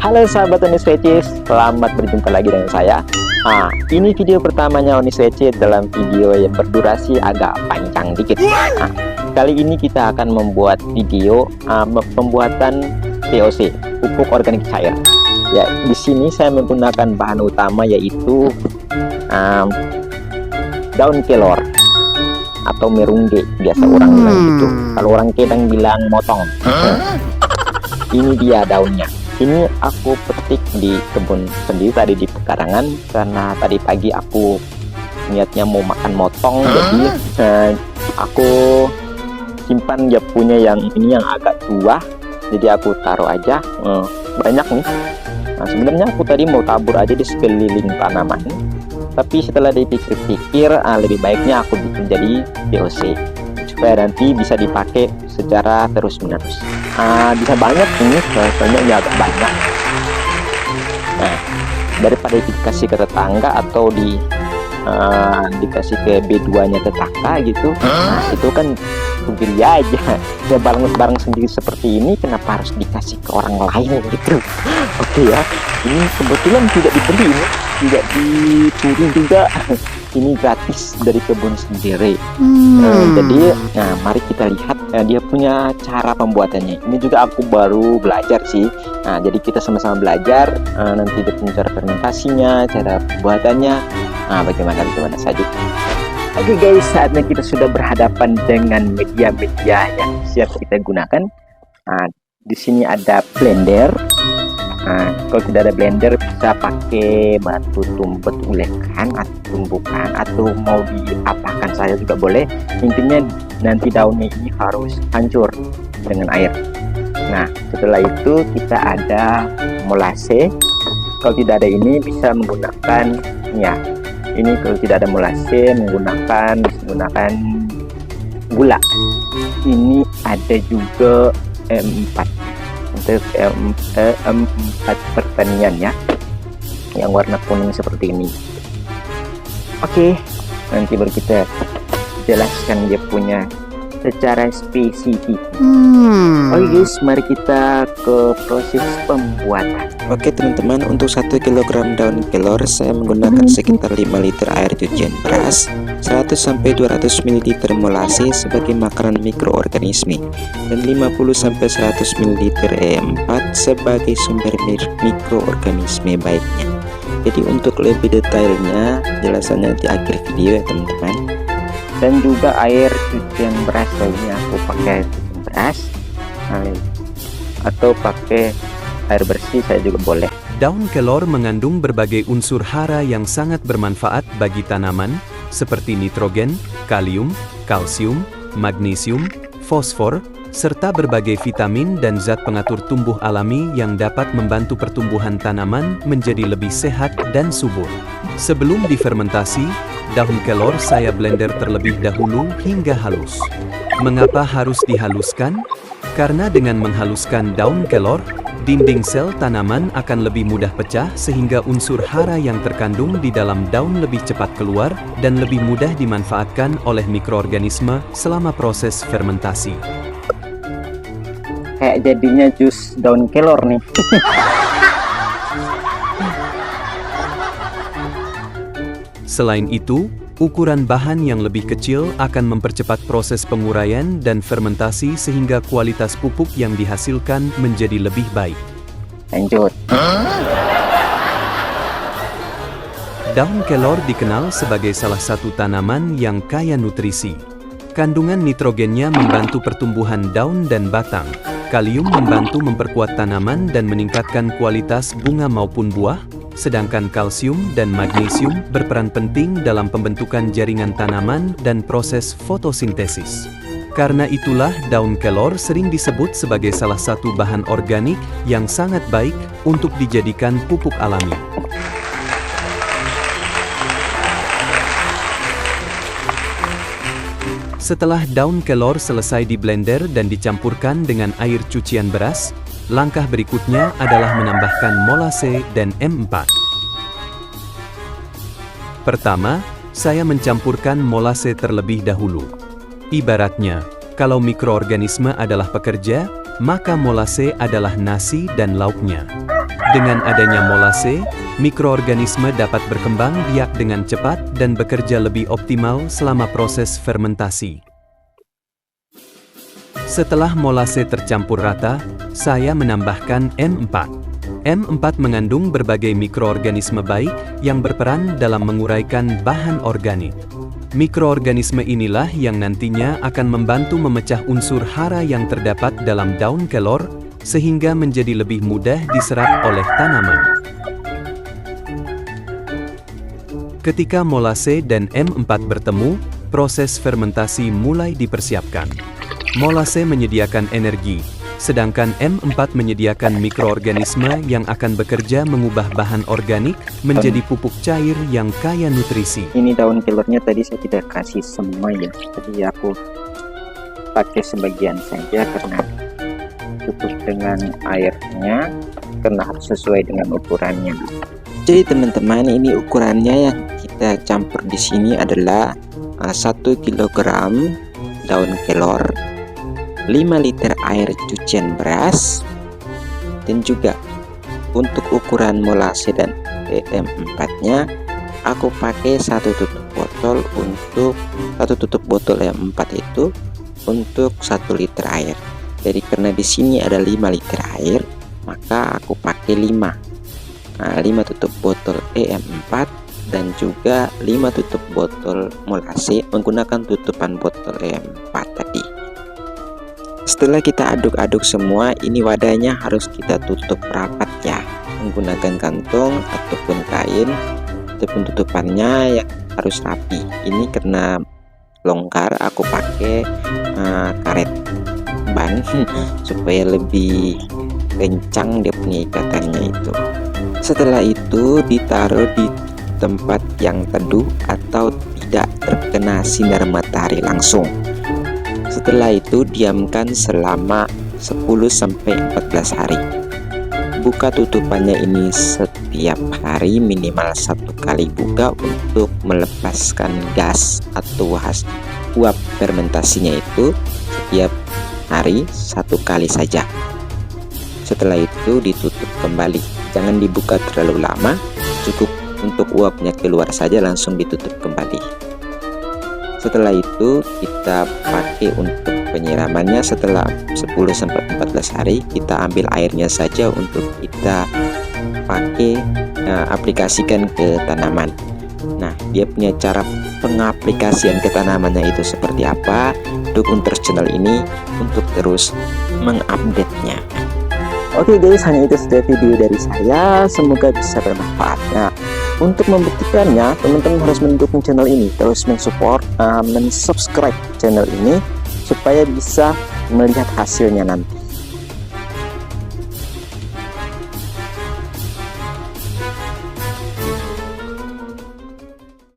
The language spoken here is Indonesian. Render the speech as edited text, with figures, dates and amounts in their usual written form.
Halo sahabat Oniswece, selamat berjumpa lagi dengan saya. Ini video pertamanya Oniswece dalam video yang berdurasi agak panjang dikit. Kali ini kita akan membuat video pembuatan POC, pupuk organik cair. Ya, di sini saya menggunakan bahan utama yaitu daun kelor atau merungge, biasa orang bilang gitu. Kalau orang Kedang bilang motong. Ini dia daunnya. Ini aku petik di kebun sendiri tadi di pekarangan, karena tadi pagi aku niatnya mau makan motong, jadi aku simpan dia punya yang ini yang agak tua, jadi aku taruh aja. Banyak nih. Nah, sebenarnya aku tadi mau tabur aja di sekeliling tanaman, tapi setelah dipikir-pikir lebih baiknya aku bikin jadi POC supaya nanti bisa dipakai secara terus-menerus. Bisa banyak ini, soalnya ini agak banyak. Nah, daripada dikasih ke tetangga atau dikasih ke B2-nya tetangga gitu, itu kan beli aja. Ya barang-barang sendiri seperti ini kenapa harus dikasih ke orang lain gitu. Oke ya, ini kebetulan tidak dibeli, tidak dicuri juga. Ini gratis dari kebun sendiri. Jadi, mari kita lihat dia punya cara pembuatannya. Ini juga aku baru belajar sih. Jadi kita sama-sama belajar. Nanti dia punya cara fermentasinya, cara pembuatannya. Bagaimana saja. Oke guys, saatnya kita sudah berhadapan dengan media-media yang siap kita gunakan. Di sini ada blender. Kalau tidak ada blender bisa pakai batu tumbet ulekan atau tumbukan atau mau diapakan saja juga boleh. Intinya nanti daunnya ini harus hancur dengan air. Nah, setelah itu kita ada molase. Kalau tidak ada ini bisa menggunakan ini kalau tidak ada molase menggunakan gula. Ini ada juga M4 untuk M4 pertanian ya, yang warna kuning seperti ini. Oke, nanti baru kita jelaskan dia punya secara spesifik. Oke guys, mari kita ke proses pembuatan. Oke teman-teman, untuk 1 kg daun kelor saya menggunakan sekitar 5 liter air cucian beras, 100-200 ml molase sebagai makanan mikroorganisme, dan 50-100 ml E4 sebagai sumber mikroorganisme baiknya. Jadi untuk lebih detailnya jelasannya di akhir video ya teman-teman. Dan juga air cucian beras, ini aku pakai cucian beras atau pakai air bersih saya juga boleh. Daun kelor mengandung berbagai unsur hara yang sangat bermanfaat bagi tanaman seperti nitrogen, kalium, kalsium, magnesium, fosfor, serta berbagai vitamin dan zat pengatur tumbuh alami yang dapat membantu pertumbuhan tanaman menjadi lebih sehat dan subur. Sebelum difermentasi, daun kelor saya blender terlebih dahulu hingga halus. Mengapa harus dihaluskan? Karena dengan menghaluskan daun kelor, dinding sel tanaman akan lebih mudah pecah sehingga unsur hara yang terkandung di dalam daun lebih cepat keluar dan lebih mudah dimanfaatkan oleh mikroorganisme selama proses fermentasi. Kayak jadinya jus daun kelor nih. Selain itu, ukuran bahan yang lebih kecil akan mempercepat proses penguraian dan fermentasi sehingga kualitas pupuk yang dihasilkan menjadi lebih baik. Lanjut. Daun kelor dikenal sebagai salah satu tanaman yang kaya nutrisi. Kandungan nitrogennya membantu pertumbuhan daun dan batang. Kalium membantu memperkuat tanaman dan meningkatkan kualitas bunga maupun buah. Sedangkan kalsium dan magnesium berperan penting dalam pembentukan jaringan tanaman dan proses fotosintesis. Karena itulah daun kelor sering disebut sebagai salah satu bahan organik yang sangat baik untuk dijadikan pupuk alami. Setelah daun kelor selesai di blender dan dicampurkan dengan air cucian beras, langkah berikutnya adalah menambahkan molase dan M4. Pertama, saya mencampurkan molase terlebih dahulu. Ibaratnya, kalau mikroorganisme adalah pekerja, maka molase adalah nasi dan lauknya. Dengan adanya molase, mikroorganisme dapat berkembang biak dengan cepat dan bekerja lebih optimal selama proses fermentasi. Setelah molase tercampur rata, saya menambahkan M4. M4 mengandung berbagai mikroorganisme baik yang berperan dalam menguraikan bahan organik. Mikroorganisme inilah yang nantinya akan membantu memecah unsur hara yang terdapat dalam daun kelor sehingga menjadi lebih mudah diserap oleh tanaman. Ketika molase dan M4 bertemu, proses fermentasi mulai dipersiapkan. Molase menyediakan energi, sedangkan M4 menyediakan mikroorganisme yang akan bekerja mengubah bahan organik menjadi pupuk cair yang kaya nutrisi. Ini daun kelornya tadi saya tidak kasih semua ya, jadi aku pakai sebagian saja karena cukup dengan airnya, karena harus sesuai dengan ukurannya. Jadi teman-teman, ini ukurannya yang kita campur di sini adalah 1 kg daun kelor, 5 liter air cucian beras, dan juga untuk ukuran molase dan M4-nya aku pakai 1 tutup botol untuk 1 tutup botol M4 itu untuk 1 liter air. Jadi karena di sini ada 5 liter air, maka aku pakai 5 tutup botol EM4 dan juga 5 tutup botol molase menggunakan tutupan botol EM4 tadi. Setelah kita aduk-aduk semua, ini wadahnya harus kita tutup rapat ya, menggunakan kantong ataupun kain, ataupun tutupannya yang harus rapi. Ini karena longgar, aku pakai karet ban supaya lebih kencang dia punya ikatannya itu. Setelah itu ditaruh di tempat yang teduh atau tidak terkena sinar matahari langsung. Setelah itu diamkan selama 10-14 hari. Buka tutupannya ini setiap hari, minimal 1 kali buka untuk melepaskan gas atau uap fermentasinya itu setiap hari 1 kali saja. Setelah itu ditutup kembali, jangan dibuka terlalu lama, cukup untuk uapnya keluar saja langsung ditutup kembali. Setelah itu kita pakai untuk penyiramannya. Setelah 10-14 hari kita ambil airnya saja untuk kita pakai aplikasikan ke tanaman. Nah, dia punya cara pengaplikasian ke tanamannya itu seperti apa. Dukung terus channel ini untuk terus mengupdate-nya. Oke guys, hanya itu saja video dari saya, semoga bisa bermanfaat. Nah, untuk membuktikannya, teman-teman harus mendukung channel ini, terus mensupport, mensubscribe channel ini supaya bisa melihat hasilnya nanti.